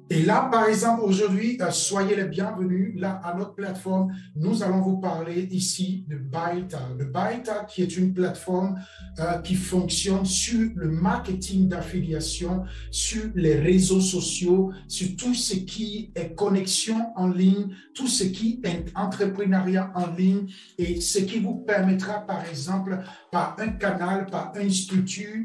Et là, par exemple, aujourd'hui, soyez les bienvenus là à notre plateforme. Nous allons vous parler ici de Byta. De Byta, qui est une plateforme qui fonctionne sur le marketing d'affiliation, sur les réseaux sociaux, sur tout ce qui est connexion en ligne, tout ce qui est entrepreneuriat en ligne et ce qui vous permettra, par exemple, par un canal, par une structure,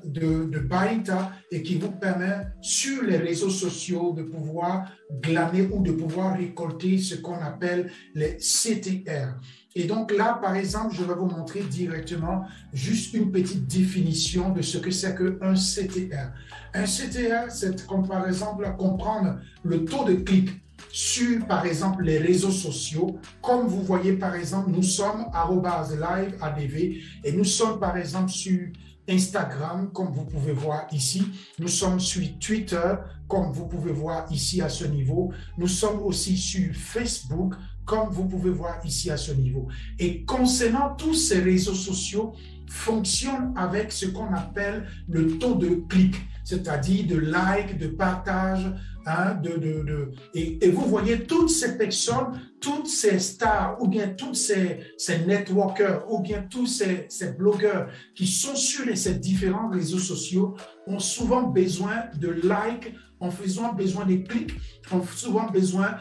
de Byta et qui vous permet sur les réseaux sociaux de pouvoir glaner ou de pouvoir récolter ce qu'on appelle les CTR. Et donc là, par exemple, je vais vous montrer directement juste une petite définition de ce que c'est qu'un CTR. Un CTR, c'est comme par exemple comprendre le taux de clic sur, par exemple, les réseaux sociaux. Comme vous voyez, par exemple, nous sommes @live_adv et nous sommes, par exemple, sur Instagram, comme vous pouvez voir ici. Nous sommes sur Twitter, comme vous pouvez voir ici à ce niveau. Nous sommes aussi sur Facebook, comme vous pouvez voir ici à ce niveau. Et concernant tous ces réseaux sociaux, fonctionnent avec ce qu'on appelle le taux de clic, c'est-à-dire de like, de partage, et vous voyez toutes ces personnes, toutes ces stars, ou bien tous ces networkers, ou bien tous ces blogueurs qui sont sur ces différents réseaux sociaux ont souvent besoin de likes, ont souvent besoin de clics, ont souvent besoin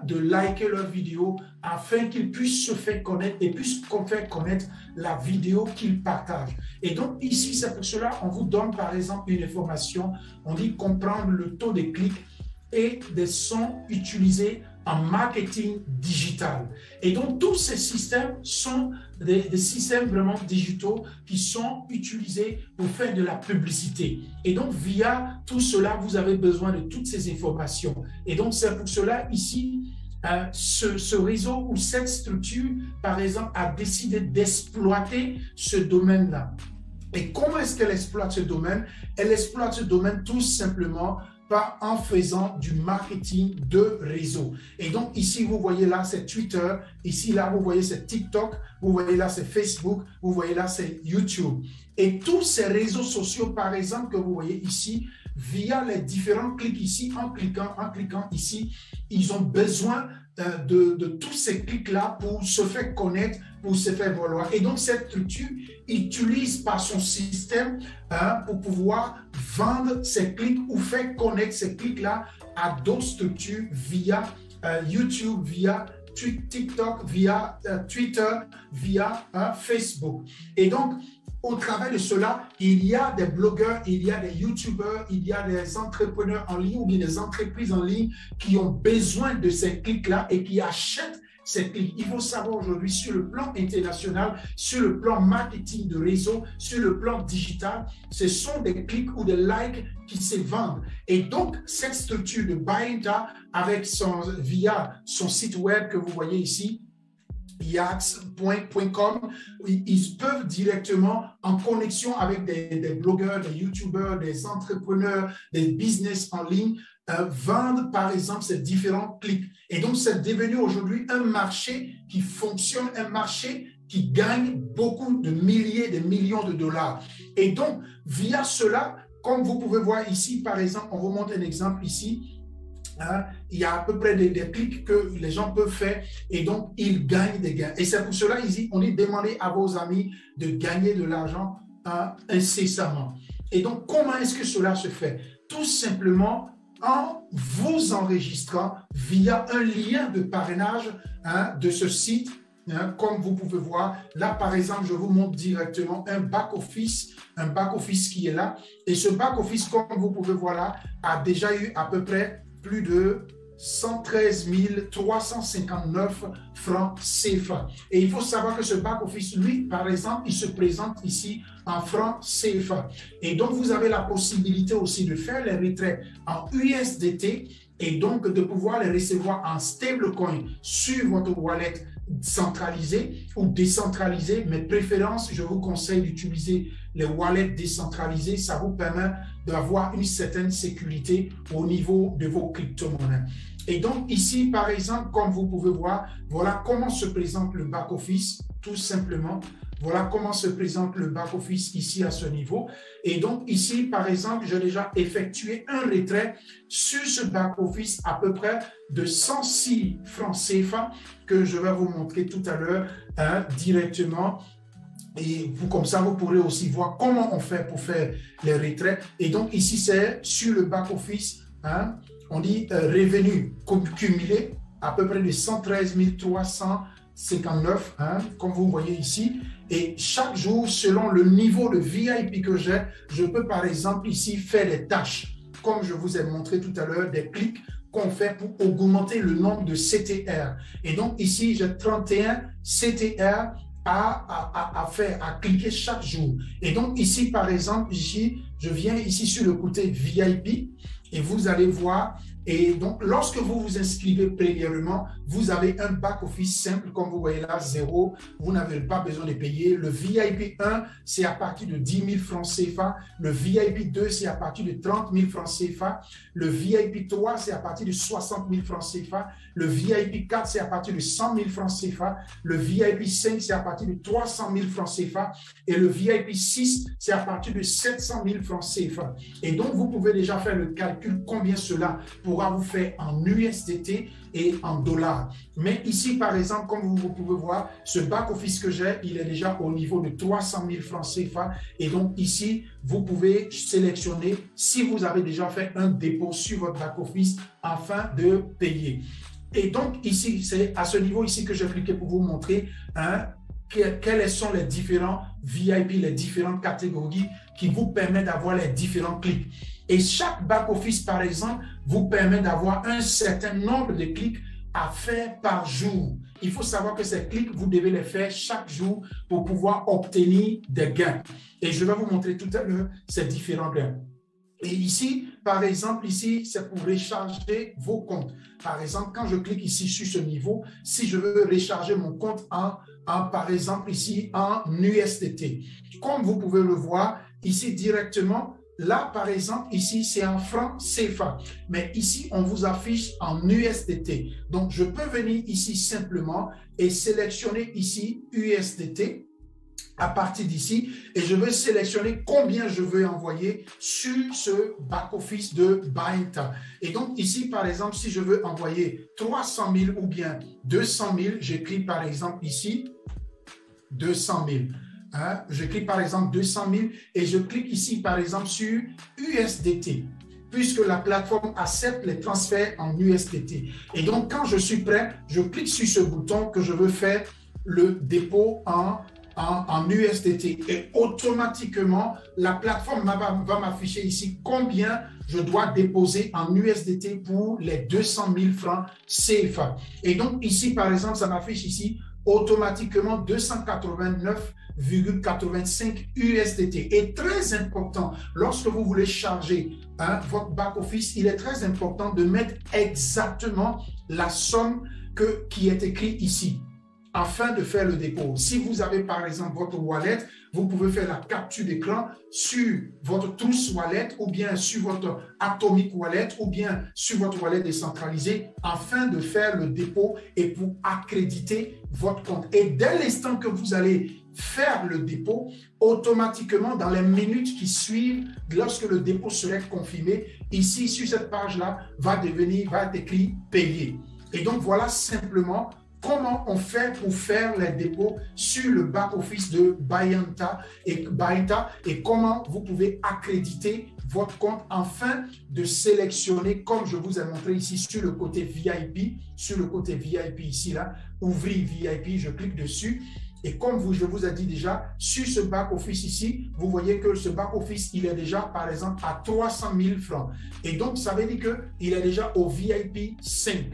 de liker leurs vidéos afin qu'ils puissent se faire connaître et puissent faire connaître la vidéo qu'ils partagent. Et donc ici, c'est pour cela qu'on vous donne par exemple une information, on dit comprendre le taux de clics et des sons utilisés en marketing digital. Et donc, tous ces systèmes sont des systèmes vraiment digitaux qui sont utilisés pour faire de la publicité. Et donc, via tout cela, vous avez besoin de toutes ces informations. Et donc, c'est pour cela, ici, ce réseau ou cette structure, par exemple, a décidé d'exploiter ce domaine-là. Et comment est-ce qu'elle exploite ce domaine? Elle exploite ce domaine tout simplement pas en faisant du marketing de réseau. Et donc ici, vous voyez là, c'est Twitter. Ici, là, vous voyez, c'est TikTok. Vous voyez là, c'est Facebook. Vous voyez là, c'est YouTube. Et tous ces réseaux sociaux, par exemple, que vous voyez ici, via les différents clics ici, en cliquant ici, ils ont besoin de tous ces clics-là pour se faire connaître, pour se faire valoir. Et donc, cette structure utilise par son système pour pouvoir vendre ces clics ou faire connaître ces clics-là à d'autres structures via YouTube, via TikTok, via Twitter, via Facebook. Et donc, au travers de cela, il y a des blogueurs, il y a des YouTubeurs, il y a des entrepreneurs en ligne ou bien des entreprises en ligne qui ont besoin de ces clics-là et qui achètent ces clics. Il faut savoir aujourd'hui sur le plan international, sur le plan marketing de réseau, sur le plan digital, ce sont des clics ou des likes qui se vendent. Et donc, cette structure de Byta, via son site web que vous voyez ici, yax.com, ils peuvent directement en connexion avec des blogueurs, des youtubeurs, des entrepreneurs, des business en ligne, vendre par exemple ces différents clics. Et donc c'est devenu aujourd'hui un marché qui fonctionne, un marché qui gagne beaucoup de milliers, de millions de dollars. Et donc via cela, comme vous pouvez voir ici, par exemple, on vous montre un exemple ici. Il y a à peu près des clics que les gens peuvent faire et donc ils gagnent des gains. Et c'est pour cela ici, on dit demandez à vos amis de gagner de l'argent incessamment. Et donc, comment est-ce que cela se fait? Tout simplement en vous enregistrant via un lien de parrainage de ce site. Comme vous pouvez voir, là par exemple, je vous montre directement un back-office qui est là. Et ce back-office, comme vous pouvez voir là, a déjà eu à peu près plus de 113 359 francs CFA. Et il faut savoir que ce back-office, lui, par exemple, il se présente ici en francs CFA. Et donc, vous avez la possibilité aussi de faire les retraits en USDT et donc de pouvoir les recevoir en stablecoin sur votre wallet centralisé ou décentralisé, mais préférence, je vous conseille d'utiliser les wallets décentralisés. Ça vous permet d'avoir une certaine sécurité au niveau de vos crypto-monnaies. Et donc ici, par exemple, comme vous pouvez voir, voilà comment se présente le back-office, tout simplement. Voilà comment se présente le back-office ici à ce niveau. Et donc ici, par exemple, j'ai déjà effectué un retrait sur ce back-office à peu près de 106 francs CFA que je vais vous montrer tout à l'heure directement. Et vous, comme ça, vous pourrez aussi voir comment on fait pour faire les retraits. Et donc ici, c'est sur le back-office, on dit revenu cumulé à peu près de 113 359, comme vous voyez ici. Et chaque jour, selon le niveau de VIP que j'ai, je peux par exemple ici faire des tâches, comme je vous ai montré tout à l'heure, des clics qu'on fait pour augmenter le nombre de CTR. Et donc ici, j'ai 31 CTR à faire, à cliquer chaque jour. Et donc ici, par exemple, ici, je viens ici sur le côté VIP et vous allez voir. Et donc, lorsque vous vous inscrivez premièrement, vous avez un back-office simple, comme vous voyez là, 0. Vous n'avez pas besoin de payer. Le VIP 1, c'est à partir de 10 000 francs CFA. Le VIP 2, c'est à partir de 30 000 francs CFA. Le VIP 3, c'est à partir de 60 000 francs CFA. Le VIP 4, c'est à partir de 100 000 francs CFA. Le VIP 5, c'est à partir de 300 000 francs CFA. Et le VIP 6, c'est à partir de 700 000 francs CFA. Et donc, vous pouvez déjà faire le calcul combien cela pourra vous faire en USDT et en dollars. Mais ici, par exemple, comme vous pouvez voir, ce back-office que j'ai, il est déjà au niveau de 300 000 francs CFA. Et donc ici, vous pouvez sélectionner si vous avez déjà fait un dépôt sur votre back-office afin de payer. Et donc ici, c'est à ce niveau ici que j'ai cliqué pour vous montrer quels sont les différents VIP, les différentes catégories qui vous permettent d'avoir les différents clics. Et chaque back-office, par exemple, vous permet d'avoir un certain nombre de clics à faire par jour. Il faut savoir que ces clics, vous devez les faire chaque jour pour pouvoir obtenir des gains. Et je vais vous montrer tout à l'heure ces différents gains. Et ici, par exemple, ici, c'est pour recharger vos comptes. Par exemple, quand je clique ici sur ce niveau, si je veux recharger mon compte par exemple, ici, en USDT. Comme vous pouvez le voir, ici directement, là, par exemple, ici, c'est en francs CFA. Mais ici, on vous affiche en USDT. Donc, je peux venir ici simplement et sélectionner ici USDT à partir d'ici et je vais sélectionner combien je veux envoyer sur ce back-office de Bynta. Et donc, ici, par exemple, si je veux envoyer 300 000 ou bien 200 000, j'écris par exemple ici 200 000. Je clique par exemple 200 000 et je clique ici par exemple sur USDT puisque la plateforme accepte les transferts en USDT. Et donc quand je suis prêt, je clique sur ce bouton que je veux faire le dépôt en USDT et automatiquement la plateforme va m'afficher ici combien je dois déposer en USDT pour les 200 000 francs CFA. Et donc ici par exemple ça m'affiche ici automatiquement 289,85 USDT. Et très important, lorsque vous voulez charger votre back-office, il est très important de mettre exactement la somme qui est écrite ici afin de faire le dépôt. Si vous avez par exemple votre wallet, vous pouvez faire la capture d'écran sur votre Trust Wallet ou bien sur votre Atomic Wallet ou bien sur votre wallet décentralisé afin de faire le dépôt et pour accréditer votre compte. Et dès l'instant que vous allez faire le dépôt, automatiquement dans les minutes qui suivent, lorsque le dépôt serait confirmé, ici sur cette page-là va être écrit payer. Et donc voilà simplement comment on fait pour faire les dépôts sur le back-office de Bynta et comment vous pouvez accréditer votre compte afin de sélectionner, comme je vous ai montré ici sur le côté VIP, ici là, ouvrir VIP, je clique dessus. Et comme je vous ai dit déjà, sur ce back-office ici, vous voyez que ce back-office, il est déjà, par exemple, à 300 000 francs. Et donc, ça veut dire qu'il est déjà au VIP 5.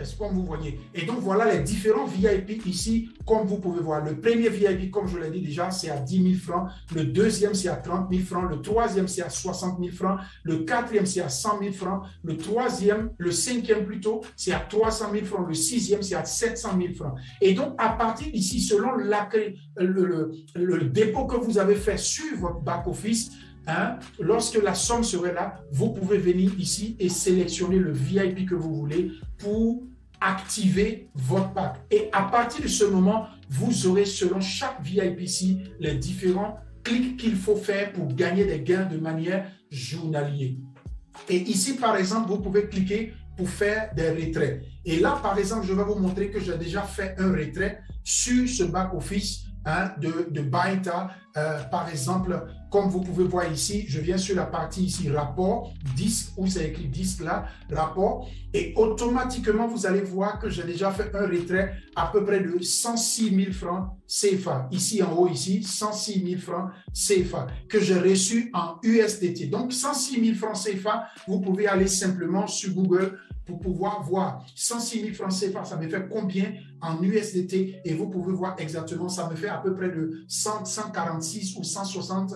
Est-ce que vous voyez? Et donc, voilà les différents VIP ici, comme vous pouvez voir. Le premier VIP, comme je l'ai dit déjà, c'est à 10 000 francs. Le deuxième, c'est à 30 000 francs. Le troisième, c'est à 60 000 francs. Le quatrième, c'est à 100 000 francs. Le troisième, le cinquième plutôt, c'est à 300 000 francs. Le sixième, c'est à 700 000 francs. Et donc, à partir d'ici, selon le dépôt que vous avez fait sur votre back-office, hein, lorsque la somme serait là, vous pouvez venir ici et sélectionner le VIP que vous voulez pour activer votre pack. Et à partir de ce moment, vous aurez selon chaque VIP ici les différents clics qu'il faut faire pour gagner des gains de manière journalière. Et ici, par exemple, vous pouvez cliquer pour faire des retraits. Et là, par exemple, je vais vous montrer que j'ai déjà fait un retrait sur ce back-office hein, de Bynta. Par exemple, comme vous pouvez voir ici, je viens sur la partie ici, rapport, disque, où c'est écrit disque là, rapport, et automatiquement, vous allez voir que j'ai déjà fait un retrait à peu près de 106 000 francs CFA. Ici en haut, ici, 106 000 francs CFA que j'ai reçu en USDT. Donc, 106 000 francs CFA, vous pouvez aller simplement sur Google pour pouvoir voir 106 000 francs CFA, ça me fait combien en USDT et vous pouvez voir exactement, ça me fait à peu près de 146 ou 160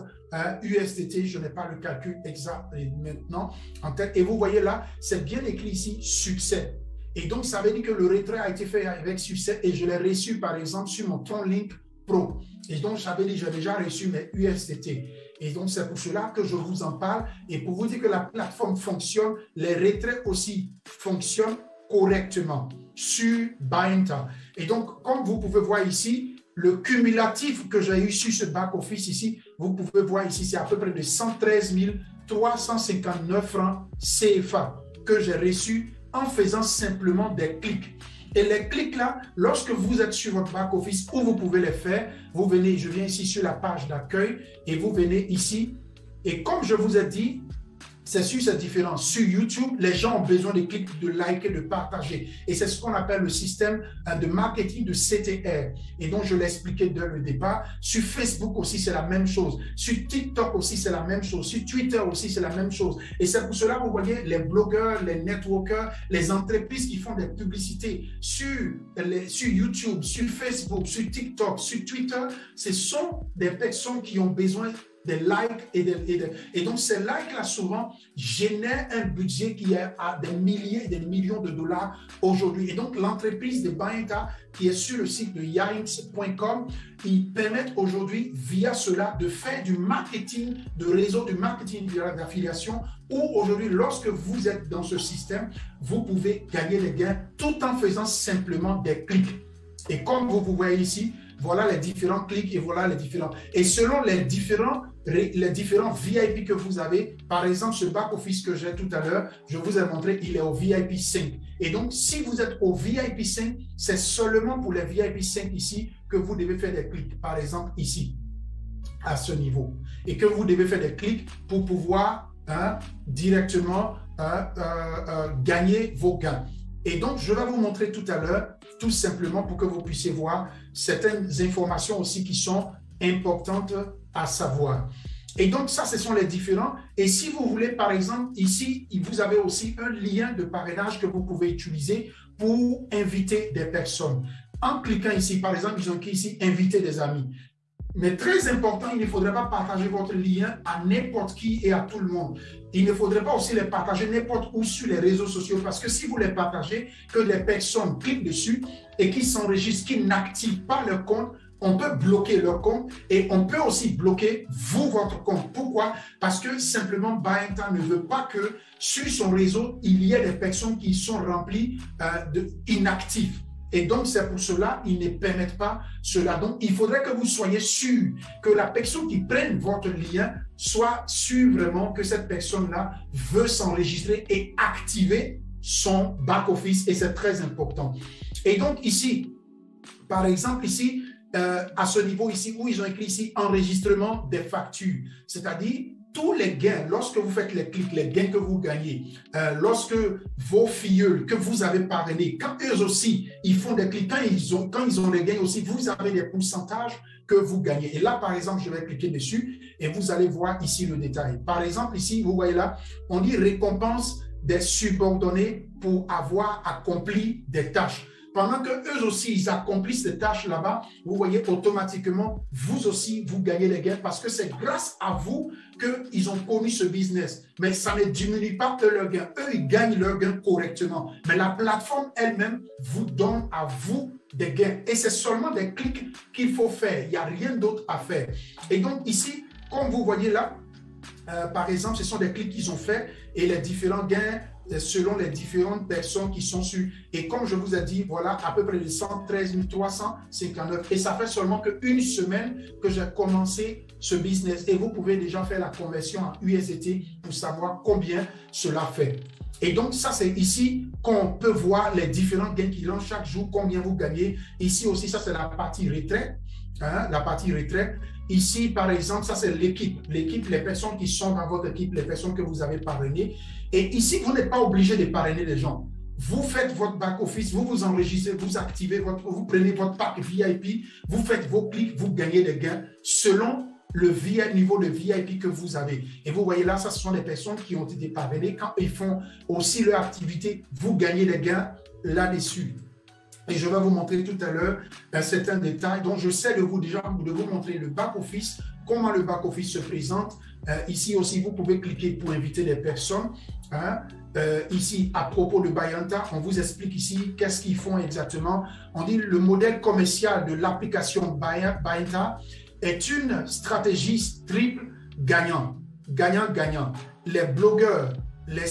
USDT, je n'ai pas le calcul exact maintenant en tête. Et vous voyez là, c'est bien écrit ici, succès. Et donc, ça veut dire que le retrait a été fait avec succès et je l'ai reçu par exemple sur mon TronLink Pro. Et donc, j'avais dit, j'ai déjà reçu mes USDT. Et donc, c'est pour cela que je vous en parle. Et pour vous dire que la plateforme fonctionne, les retraits aussi fonctionnent correctement sur Bynta. Et donc, comme vous pouvez voir ici, le cumulatif que j'ai eu sur ce back-office ici, vous pouvez voir ici, c'est à peu près de 113 359 francs CFA que j'ai reçu en faisant simplement des clics. Et les clics là, lorsque vous êtes sur votre back-office, où vous pouvez les faire, vous venez, je viens ici sur la page d'accueil et vous venez ici. Et comme je vous ai dit, c'est sur cette différence. Sur YouTube, les gens ont besoin de clics, de liker, de partager. Et c'est ce qu'on appelle le système de marketing de CTR. Et donc, je l'ai expliqué dès le départ. Sur Facebook aussi, c'est la même chose. Sur TikTok aussi, c'est la même chose. Sur Twitter aussi, c'est la même chose. Et c'est pour cela, vous voyez, les blogueurs, les networkers, les entreprises qui font des publicités sur YouTube, sur Facebook, sur TikTok, sur Twitter, ce sont des personnes qui ont besoin des likes et donc ces likes-là souvent génèrent un budget qui est à des milliers et des millions de dollars aujourd'hui. Et donc l'entreprise de Bynta qui est sur le site de Yanks.com, ils permettent aujourd'hui via cela de faire du marketing de réseau, du marketing d'affiliation où aujourd'hui lorsque vous êtes dans ce système, vous pouvez gagner des gains tout en faisant simplement des clics. Et comme vous voyez ici, voilà les différents clics et voilà les différents. Et selon les différents VIP que vous avez, par exemple, ce back-office que j'ai tout à l'heure, je vous ai montré, il est au VIP 5. Et donc, si vous êtes au VIP 5, c'est seulement pour les VIP 5 ici que vous devez faire des clics. Par exemple, ici, à ce niveau. Et que vous devez faire des clics pour pouvoir directement gagner vos gains. Et donc, je vais vous montrer tout à l'heure, tout simplement pour que vous puissiez voir certaines informations aussi qui sont importantes à savoir. Et donc, ça, ce sont les différents. Et si vous voulez, par exemple, ici, vous avez aussi un lien de parrainage que vous pouvez utiliser pour inviter des personnes. En cliquant ici, par exemple, ils ont écrit ici « Inviter des amis ». Mais très important, il ne faudrait pas partager votre lien à n'importe qui et à tout le monde. Il ne faudrait pas aussi les partager n'importe où sur les réseaux sociaux parce que si vous les partagez, que les personnes cliquent dessus et qui s'enregistrent, qui n'activent pas leur compte, on peut bloquer leur compte et on peut aussi bloquer vous, votre compte. Pourquoi? Parce que simplement, Bynta ne veut pas que sur son réseau, il y ait des personnes qui sont remplies inactives. Et donc, c'est pour cela qu'ils ne permettent pas cela. Donc, il faudrait que vous soyez sûr que la personne qui prenne votre lien soit sûre vraiment que cette personne-là veut s'enregistrer et activer son back-office. Et c'est très important. Et donc, ici, par exemple, ici, à ce niveau ici, où ils ont écrit ici « Enregistrement des factures », c'est-à-dire tous les gains, lorsque vous faites les clics, les gains que vous gagnez, lorsque vos filleuls que vous avez parrainés, quand eux aussi, ils font des clics, quand ils ont les gains aussi, vous avez des pourcentages que vous gagnez. Et là, par exemple, je vais cliquer dessus et vous allez voir ici le détail. Par exemple, ici, vous voyez là, on dit récompense des subordonnés pour avoir accompli des tâches. Pendant qu'eux aussi, ils accomplissent ces tâches là-bas, vous voyez automatiquement, vous aussi, vous gagnez les gains parce que c'est grâce à vous qu'ils ont connu ce business. Mais ça ne diminue pas leurs gains. Eux, ils gagnent leurs gains correctement. Mais la plateforme elle-même vous donne à vous des gains. Et c'est seulement des clics qu'il faut faire. Il n'y a rien d'autre à faire. Et donc ici, comme vous voyez là, par exemple, ce sont des clics qu'ils ont faits et les différents gains selon les différentes personnes qui sont sur. Et comme je vous ai dit, voilà, à peu près les 113 359. Et ça fait seulement qu'une semaine que j'ai commencé ce business. Et vous pouvez déjà faire la conversion en USDT pour savoir combien cela fait. Et donc, ça, c'est ici qu'on peut voir les différents gains qu'ils ont chaque jour, combien vous gagnez. Ici aussi, ça, c'est la partie retraite. Hein, la partie retraite. Ici, par exemple, ça, c'est l'équipe. L'équipe, les personnes qui sont dans votre équipe, les personnes que vous avez parrainées. Et ici, vous n'êtes pas obligé de parrainer les gens. Vous faites votre back-office, vous vous enregistrez, vous activez, vous prenez votre pack VIP, vous faites vos clics, vous gagnez des gains selon le niveau de VIP que vous avez. Et vous voyez là, ça, ce sont des personnes qui ont été parrainées. Quand ils font aussi leur activité, vous gagnez des gains là-dessus. Et je vais vous montrer tout à l'heure certains détails. Donc, je sais de vous montrer le back-office, comment le back-office se présente. Ici aussi, vous pouvez cliquer pour inviter des personnes. Hein. Ici, à propos de Bayanta, on vous explique ici qu'est-ce qu'ils font exactement. On dit le modèle commercial de l'application Bayanta est une stratégie triple gagnant. Gagnant-gagnant. Les blogueurs, les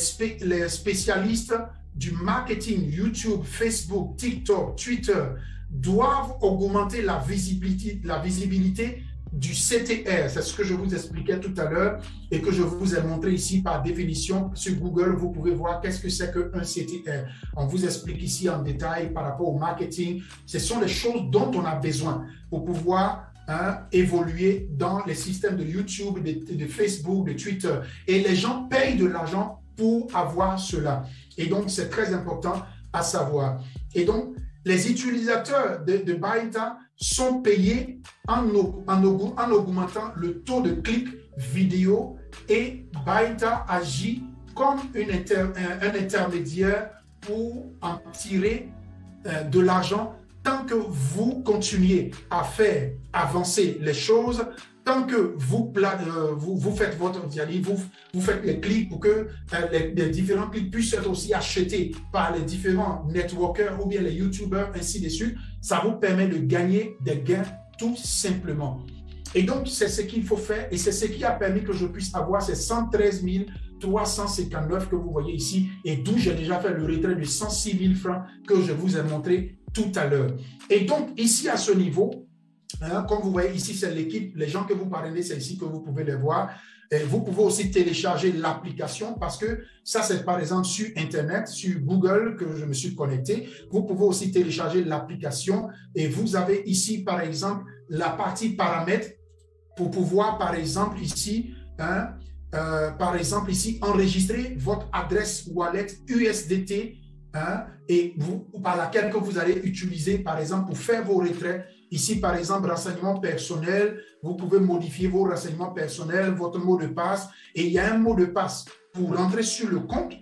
spécialistes du marketing, YouTube, Facebook, TikTok, Twitter, doivent augmenter la visibilité du CTR. C'est ce que je vous expliquais tout à l'heure et que je vous ai montré ici par définition. Sur Google, vous pouvez voir qu'est-ce que c'est qu'un CTR. On vous explique ici en détail par rapport au marketing. Ce sont les choses dont on a besoin pour pouvoir évoluer dans les systèmes de YouTube, de Facebook, de Twitter. Et les gens payent de l'argent pour avoir cela. Et donc, c'est très important à savoir. Et donc, les utilisateurs de Bayanta sont payés en augmentant le taux de clics vidéo et Bayanta agit comme un intermédiaire pour en tirer de l'argent tant que vous continuez à faire avancer les choses, tant que vous faites vous faites les clics pour que les différents clics puissent être aussi achetés par les différents networkers ou bien les YouTubers, ainsi de suite, ça vous permet de gagner des gains tout simplement. Et donc, c'est ce qu'il faut faire et c'est ce qui a permis que je puisse avoir ces 113 359 que vous voyez ici et d'où j'ai déjà fait le retrait de 106 000 francs que je vous ai montré tout à l'heure. Et donc, ici à ce niveau, comme vous voyez ici, c'est l'équipe, les gens que vous parrainez, c'est ici que vous pouvez les voir. Et vous pouvez aussi télécharger l'application parce que ça, c'est par exemple sur Internet, sur Google que je me suis connecté. Vous pouvez aussi télécharger l'application et vous avez ici, par exemple, la partie paramètres pour pouvoir, par exemple, ici, enregistrer votre adresse wallet USDT et par laquelle que vous allez utiliser, par exemple, pour faire vos retraits. Ici, par exemple, renseignements personnels, vous pouvez modifier vos renseignements personnels, votre mot de passe. Et il y a un mot de passe pour rentrer sur le compte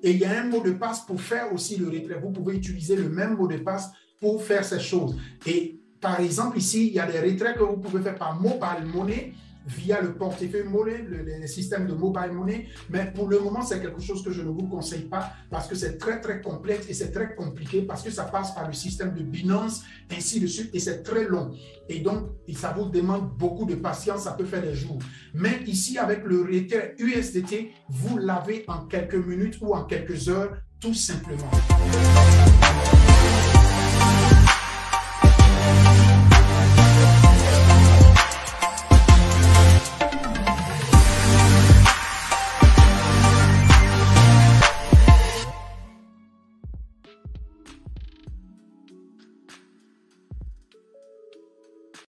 et il y a un mot de passe pour faire aussi le retrait. Vous pouvez utiliser le même mot de passe pour faire ces choses. Et par exemple, ici, il y a des retraits que vous pouvez faire par mobile money via le portefeuille monnaie, le système de mobile money. Mais pour le moment, c'est quelque chose que je ne vous conseille pas parce que c'est très, très complexe et c'est très compliqué parce que ça passe par le système de Binance, ainsi de suite, et c'est très long. Et donc, ça vous demande beaucoup de patience, ça peut faire des jours. Mais ici, avec le retrait USDT, vous l'avez en quelques minutes ou en quelques heures, tout simplement.